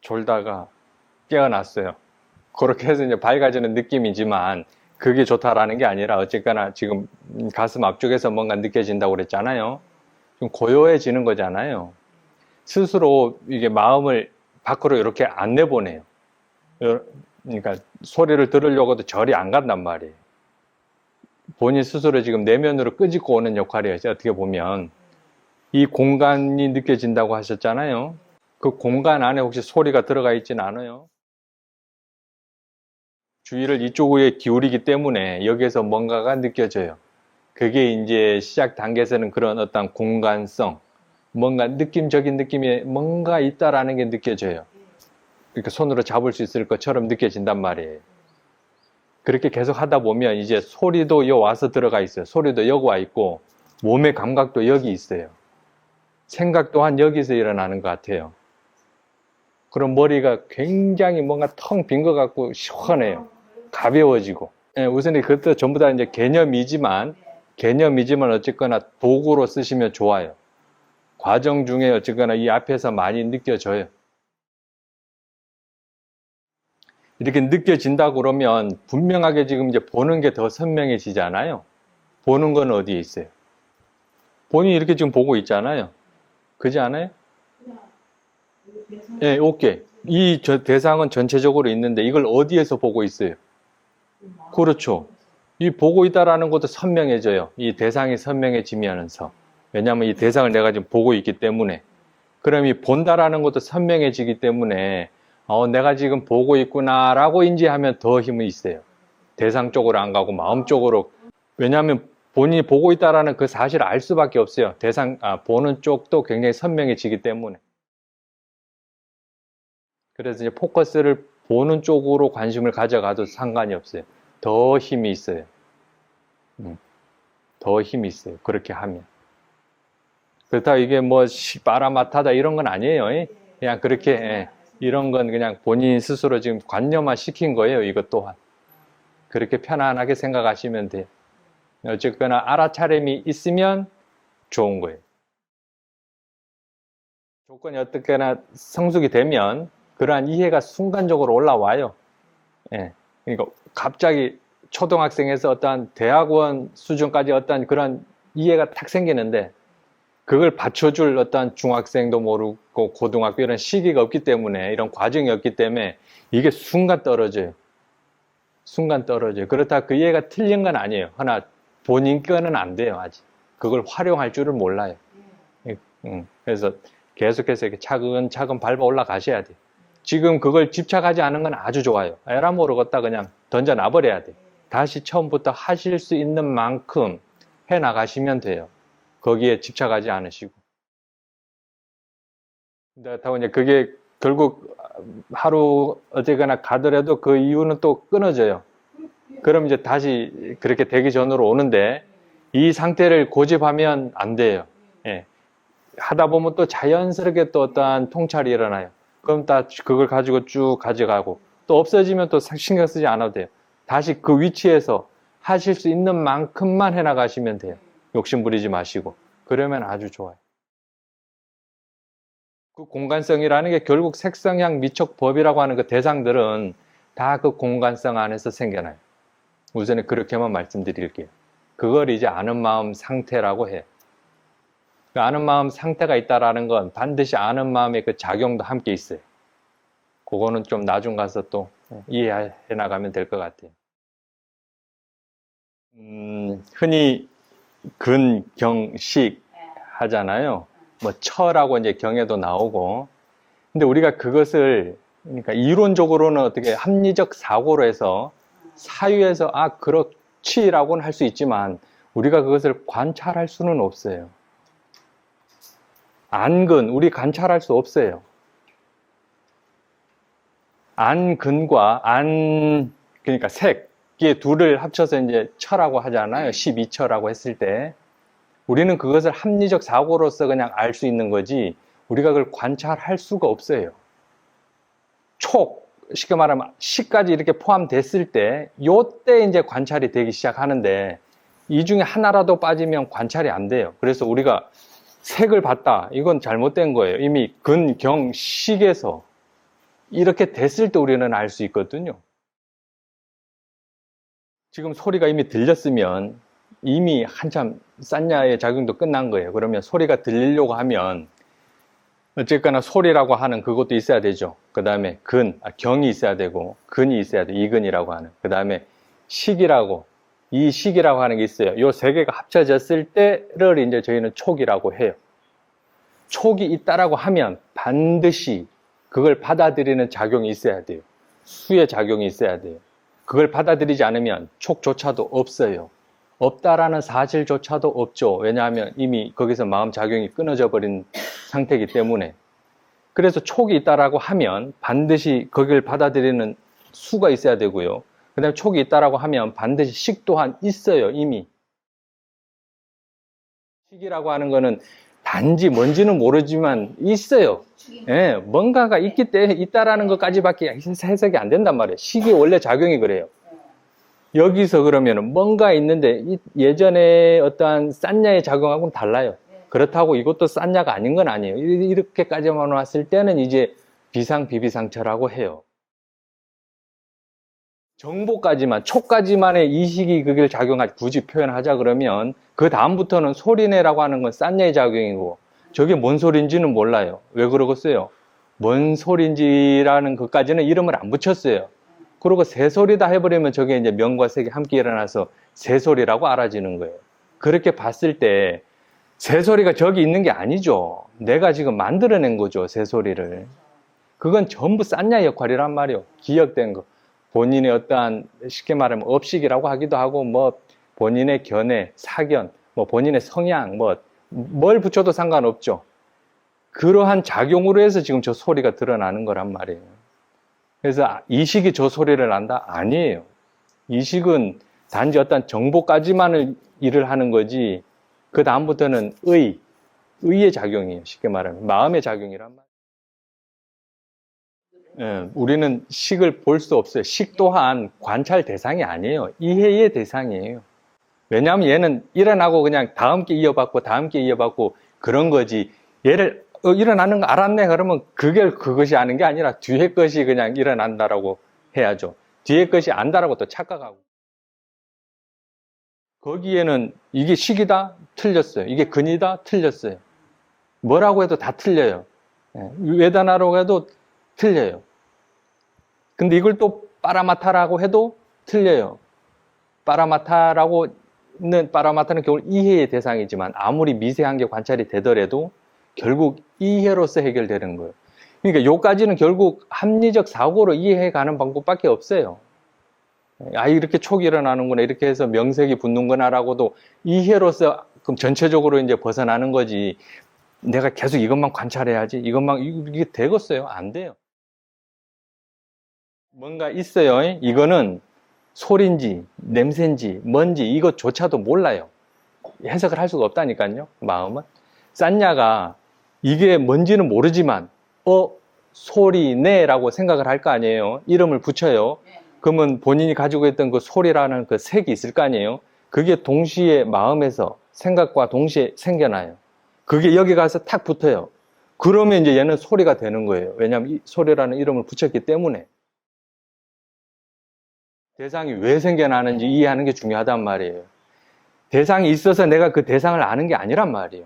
졸다가 깨어났어요. 그렇게 해서 이제 밝아지는 느낌이지만 그게 좋다라는 게 아니라 어쨌거나 지금 가슴 앞쪽에서 뭔가 느껴진다고 그랬잖아요. 좀 고요해지는 거잖아요. 스스로 이게 마음을 밖으로 이렇게 안 내보내요. 그러니까 소리를 들으려고도 절이 안 간단 말이에요. 본인 스스로 지금 내면으로 끄집고 오는 역할이에요. 어떻게 보면 이 공간이 느껴진다고 하셨잖아요. 그 공간 안에 혹시 소리가 들어가 있지는 않아요. 주의를 이쪽에 기울이기 때문에 여기에서 뭔가가 느껴져요. 그게 이제 시작 단계에서는 그런 어떤 공간성, 뭔가 느낌적인 느낌이 뭔가 있다라는 게 느껴져요. 그러니까 손으로 잡을 수 있을 것처럼 느껴진단 말이에요. 그렇게 계속 하다 보면 이제 소리도 여기 와서 들어가 있어요. 소리도 여기 와 있고 몸의 감각도 여기 있어요. 생각 또한 여기서 일어나는 것 같아요. 그럼 머리가 굉장히 뭔가 텅 빈 것 같고 시원해요. 가벼워지고. 예, 우선 그것도 전부 다 이제 개념이지만 어쨌거나 도구로 쓰시면 좋아요. 과정 중에 어쨌거나 이 앞에서 많이 느껴져요. 이렇게 느껴진다 그러면 분명하게 지금 이제 보는 게 더 선명해지잖아요. 보는 건 어디에 있어요? 본인이 이렇게 지금 보고 있잖아요. 그지 않아요? 예, 오케이. 이 대상은 전체적으로 있는데 이걸 어디에서 보고 있어요? 그렇죠. 이 보고 있다라는 것도 선명해져요. 이 대상이 선명해지면서. 왜냐하면 이 대상을 내가 지금 보고 있기 때문에. 그럼 이 본다라는 것도 선명해지기 때문에 내가 지금 보고 있구나라고 인지하면 더 힘이 있어요. 대상 쪽으로 안 가고 마음 쪽으로. 왜냐하면 본인이 보고 있다라는 그 사실을 알 수밖에 없어요. 보는 쪽도 굉장히 선명해지기 때문에. 그래서 이제 포커스를 보는 쪽으로 관심을 가져가도 상관이 없어요. 더 힘이 있어요. 더 힘이 있어요. 그렇게 하면. 그렇다고 이게 뭐 빠라마타다 이런 건 아니에요. 그냥 그렇게 이런 건 그냥 본인 스스로 지금 관념화 시킨 거예요. 이것 또한. 그렇게 편안하게 생각하시면 돼요. 어쨌거나 알아차림이 있으면 좋은 거예요. 조건이 어떻게나 성숙이 되면 그러한 이해가 순간적으로 올라와요. 예. 그러니까 갑자기 초등학생에서 어떠한 대학원 수준까지 어떠한 그런 이해가 탁 생기는데 그걸 받쳐줄 어떤 중학생도 모르고 고등학교 이런 시기가 없기 때문에 이런 과정이 없기 때문에 이게 순간 떨어져요. 순간 떨어져요. 그렇다 그 이해가 틀린 건 아니에요. 하나 본인 거는 안 돼요. 아직. 그걸 활용할 줄을 몰라요. 그래서 계속해서 이렇게 차근차근 밟아 올라가셔야 돼요. 지금 그걸 집착하지 않은 건 아주 좋아요. 에라 모르겠다 그냥 던져놔버려야 돼요. 다시 처음부터 하실 수 있는 만큼 해나가시면 돼요. 거기에 집착하지 않으시고. 그렇다고 이제 그게 결국 하루 어쨌거나 가더라도 그 이유는 또 끊어져요. 그럼 이제 다시 그렇게 되기 전으로 오는데 이 상태를 고집하면 안 돼요. 예. 하다 보면 또 자연스럽게 또 어떠한 통찰이 일어나요. 그럼 다 그걸 가지고 쭉 가져가고 또 없어지면 또 신경 쓰지 않아도 돼요. 다시 그 위치에서 하실 수 있는 만큼만 해나가시면 돼요. 욕심 부리지 마시고. 그러면 아주 좋아요. 그 공간성이라는 게 결국 색성향 미촉법이라고 하는 그 대상들은 다 그 공간성 안에서 생겨나요. 우선에 그렇게만 말씀드릴게요. 그걸 이제 아는 마음 상태라고 해요. 그 아는 마음 상태가 있다라는 건 반드시 아는 마음의 그 작용도 함께 있어요. 그거는 좀 나중 가서 또 이해해 나가면 될 것 같아요. 흔히 근경식 하잖아요. 뭐 처라고 이제 경에도 나오고. 근데 우리가 그것을 그러니까 이론적으로는 어떻게 합리적 사고로 해서 사유에서 그렇지라고는 할 수 있지만 우리가 그것을 관찰할 수는 없어요. 안근 우리 관찰할 수 없어요. 안근과 그러니까 색 이게 둘을 합쳐서 이제 처라고 하잖아요. 12처라고 했을 때 우리는 그것을 합리적 사고로서 그냥 알 수 있는 거지 우리가 그걸 관찰할 수가 없어요. 쉽게 말하면 시까지 이렇게 포함됐을 때 요때 이제 관찰이 되기 시작하는데 이 중에 하나라도 빠지면 관찰이 안 돼요. 그래서 우리가 색을 봤다. 이건 잘못된 거예요. 이미 근경식에서 이렇게 됐을 때 우리는 알 수 있거든요. 지금 소리가 이미 들렸으면 이미 한참 싼냐의 작용도 끝난 거예요. 그러면 소리가 들리려고 하면 어쨌거나 소리라고 하는 그것도 있어야 되죠. 그 다음에 경이 있어야 되고 근이 있어야 돼. 이근이라고 하는. 그 다음에 식이라고, 이 식이라고 하는 게 있어요. 이 세 개가 합쳐졌을 때를 이제 저희는 촉이라고 해요. 촉이 있다라고 하면 반드시 그걸 받아들이는 작용이 있어야 돼요. 수의 작용이 있어야 돼요. 그걸 받아들이지 않으면 촉조차도 없어요. 없다라는 사실조차도 없죠. 왜냐하면 이미 거기서 마음 작용이 끊어져 버린 상태이기 때문에. 그래서 촉이 있다라고 하면 반드시 거기를 받아들이는 수가 있어야 되고요. 그 다음에 촉이 있다라고 하면 반드시 식 또한 있어요, 이미. 식이라고 하는 거는 단지 뭔지는 모르지만 있어요. 예, 뭔가가 있기 때문에 있다라는 것까지밖에 해석이 안 된단 말이에요. 식이 원래 작용이 그래요. 여기서 그러면 뭔가 있는데 예전에 어떠한 싼냐의 작용하고는 달라요. 그렇다고 이것도 싼냐가 아닌 건 아니에요. 이렇게까지만 왔을 때는 이제 비상, 비비상처라고 해요. 정보까지만, 촉까지만의 이식이 그걸 작용하지, 굳이 표현하자 그러면 그 다음부터는 소리내라고 하는 건 싼냐의 작용이고 저게 뭔 소리인지는 몰라요. 왜 그러겠어요? 뭔 소리인지라는 것까지는 이름을 안 붙였어요. 그리고 새소리다 해버리면 저게 이제 명과 색이 함께 일어나서 새소리라고 알아지는 거예요. 그렇게 봤을 때 새소리가 저기 있는 게 아니죠. 내가 지금 만들어낸 거죠, 새소리를. 그건 전부 싼냐 역할이란 말이에요. 기억된 거. 본인의 어떠한, 쉽게 말하면 업식이라고 하기도 하고, 뭐 본인의 견해, 사견, 뭐 본인의 성향, 뭘 붙여도 상관없죠. 그러한 작용으로 해서 지금 저 소리가 드러나는 거란 말이에요. 그래서 이식이 저 소리를 난다? 아니에요. 이식은 단지 어떤 정보까지만을 일을 하는 거지, 그 다음부터는 의의 작용이에요. 쉽게 말하면 마음의 작용이란 말이에요. 예, 우리는 식을 볼 수 없어요. 식 또한 관찰 대상이 아니에요. 이해의 대상이에요. 왜냐하면 얘는 일어나고 그냥 다음 게 이어받고 다음 게 이어받고 그런 거지. 얘를 일어나는 거 알았네 그러면 그것이 아는 게 아니라 뒤에 것이 그냥 일어난다라고 해야죠. 뒤에 것이 안다라고 또 착각하고. 거기에는 이게 식이다? 틀렸어요. 이게 근이다? 틀렸어요. 뭐라고 해도 다 틀려요. 외다나라고 해도 틀려요. 근데 이걸 또 빠라마타라고 해도 틀려요. 빠라마타는 결국 이해의 대상이지만 아무리 미세한 게 관찰이 되더라도 결국 이해로서 해결되는 거예요. 그러니까 요까지는 결국 합리적 사고로 이해해가는 방법밖에 없어요. 이렇게 촉이 일어나는구나, 이렇게 해서 명색이 붙는구나라고도 이해로서 그럼 전체적으로 이제 벗어나는 거지. 내가 계속 이것만 관찰해야지, 이게 되겠어요? 안 돼요. 뭔가 있어요. 이거는 소리인지 냄새인지 뭔지 이것조차도 몰라요. 해석을 할 수가 없다니까요. 마음은. 싼냐가 이게 뭔지는 모르지만 소리네라고 생각을 할 거 아니에요. 이름을 붙여요. 그러면 본인이 가지고 있던 그 소리라는 그 색이 있을 거 아니에요. 그게 동시에 마음에서 생각과 동시에 생겨나요. 그게 여기 가서 탁 붙어요. 그러면 이제 얘는 소리가 되는 거예요. 왜냐하면 이 소리라는 이름을 붙였기 때문에. 대상이 왜 생겨나는지 이해하는 게 중요하단 말이에요. 대상이 있어서 내가 그 대상을 아는 게 아니란 말이에요.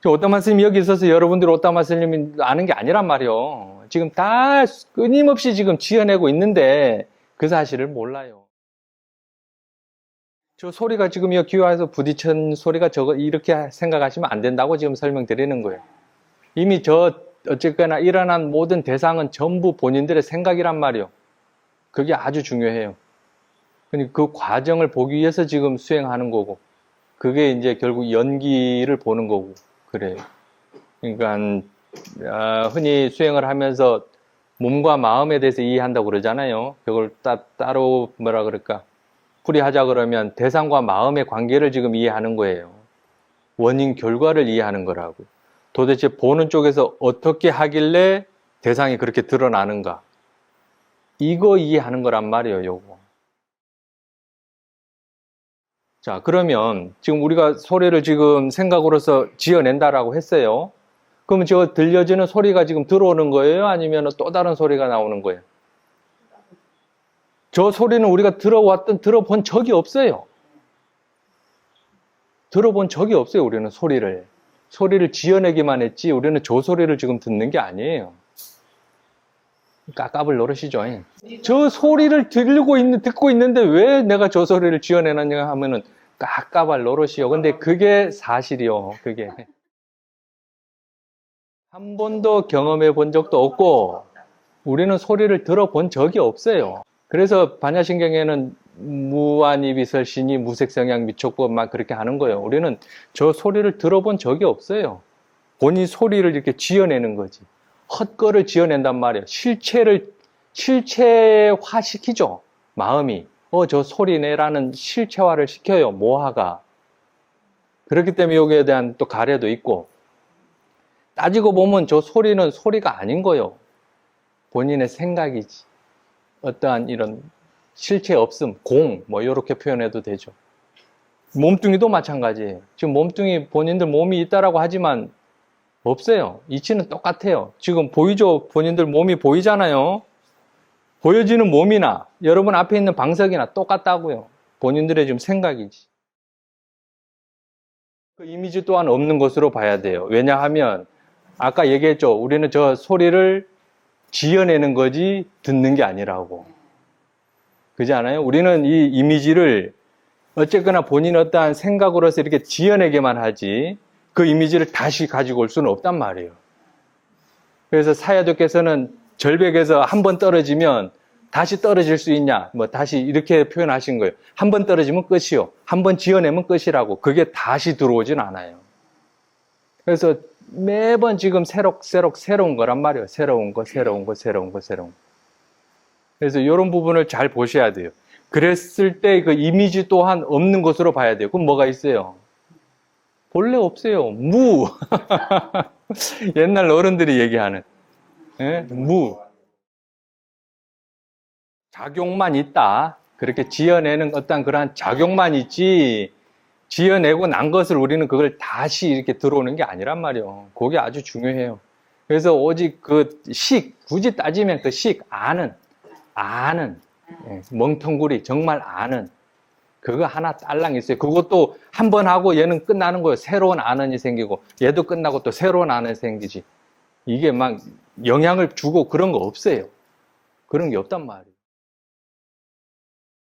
오따마 스님이 여기 있어서 여러분들이 오따마 스님이 아는 게 아니란 말이에요. 지금 다 끊임없이 지금 지어내고 있는데 그 사실을 몰라요. 저 소리가 지금 이 귀와에서 부딪힌 소리가 이렇게 생각하시면 안 된다고 지금 설명드리는 거예요. 이미 어쨌거나 일어난 모든 대상은 전부 본인들의 생각이란 말이에요. 그게 아주 중요해요. 그 과정을 보기 위해서 지금 수행하는 거고, 그게 이제 결국 연기를 보는 거고, 그래요. 그러니까, 흔히 수행을 하면서 몸과 마음에 대해서 이해한다고 그러잖아요. 그걸 따로 뭐라 그럴까. 풀이하자 그러면 대상과 마음의 관계를 지금 이해하는 거예요. 원인, 결과를 이해하는 거라고. 도대체 보는 쪽에서 어떻게 하길래 대상이 그렇게 드러나는가. 이거 이해하는 거란 말이에요, 요거. 자, 그러면 지금 우리가 소리를 지금 생각으로서 지어낸다라고 했어요. 그럼 저 들려지는 소리가 지금 들어오는 거예요? 아니면 또 다른 소리가 나오는 거예요? 저 소리는 우리가 들어본 적이 없어요. 들어본 적이 없어요, 우리는 소리를. 소리를 지어내기만 했지, 우리는 저 소리를 지금 듣는 게 아니에요. 깝깝을 노릇이죠. 저 소리를 듣고 있는데 왜 내가 저 소리를 지어내느냐 하면은 깝깝할 노릇이요. 근데 그게 사실이요, 그게. 한 번도 경험해 본 적도 없고, 우리는 소리를 들어본 적이 없어요. 그래서 반야신경에는 무한이비설신이 무색성향 미촉법 막 그렇게 하는 거예요. 우리는 저 소리를 들어본 적이 없어요. 본인 소리를 이렇게 지어내는 거지. 헛거를 지어낸단 말이에요. 실체화시키죠. 마음이. 저 소리내라는 실체화를 시켜요. 모화가. 그렇기 때문에 여기에 대한 또 가래도 있고. 따지고 보면 저 소리는 소리가 아닌 거예요. 본인의 생각이지. 어떠한 이런 실체 없음, 뭐 이렇게 표현해도 되죠. 몸뚱이도 마찬가지예요. 지금 몸뚱이 본인들 몸이 있다라고 하지만 없어요. 이치는 똑같아요. 지금 보이죠? 본인들 몸이 보이잖아요. 보여지는 몸이나 여러분 앞에 있는 방석이나 똑같다고요. 본인들의 지금 생각이지. 그 이미지 또한 없는 것으로 봐야 돼요. 왜냐하면 아까 얘기했죠. 우리는 저 소리를 지어내는 거지 듣는 게 아니라고. 그렇지 않아요? 우리는 이 이미지를 어쨌거나 본인 어떠한 생각으로서 이렇게 지어내게만 하지 그 이미지를 다시 가지고 올 수는 없단 말이에요. 그래서 사야도께서는 절벽에서 한 번 떨어지면 다시 떨어질 수 있냐? 뭐 다시 이렇게 표현하신 거예요. 한 번 떨어지면 끝이요. 한 번 지어내면 끝이라고. 그게 다시 들어오진 않아요. 그래서 매번 지금 새로운 거란 말이에요. 새로운 거. 그래서 이런 부분을 잘 보셔야 돼요. 그랬을 때 그 이미지 또한 없는 것으로 봐야 돼요. 그럼 뭐가 있어요? 본래 없어요. 무. 옛날 어른들이 얘기하는. 무. 작용만 있다. 그렇게 지어내는 어떤 그러한 작용만 있지, 지어내고 난 것을 우리는 그걸 다시 이렇게 들어오는 게 아니란 말이에요. 그게 아주 중요해요. 그래서 오직 굳이 따지면 아는, 멍텅구리, 정말 아는, 그거 하나 딸랑 있어요. 그것도 한 번 하고 얘는 끝나는 거예요. 새로운 아는이 생기고, 얘도 끝나고 또 새로운 아는이 생기지. 이게 막 영향을 주고 그런 거 없어요. 그런 게 없단 말이에요.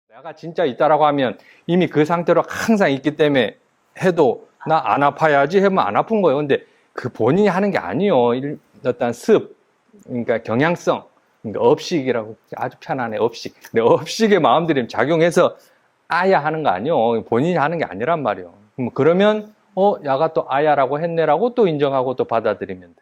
내가 진짜 있다라고 하면 이미 그 상태로 항상 있기 때문에 해도 나 안 아파야지 하면 안 아픈 거예요. 근데 그 본인이 하는 게 아니에요. 어떤 그러니까 경향성, 그러니까 업식이라고 아주 편안해. 업식. 근데 업식의 마음들이 작용해서 아야 하는 거 아니에요. 본인이 하는 게 아니란 말이에요. 그러면 야가 또 아야라고 했네라고 또 인정하고 또 받아들이면 돼.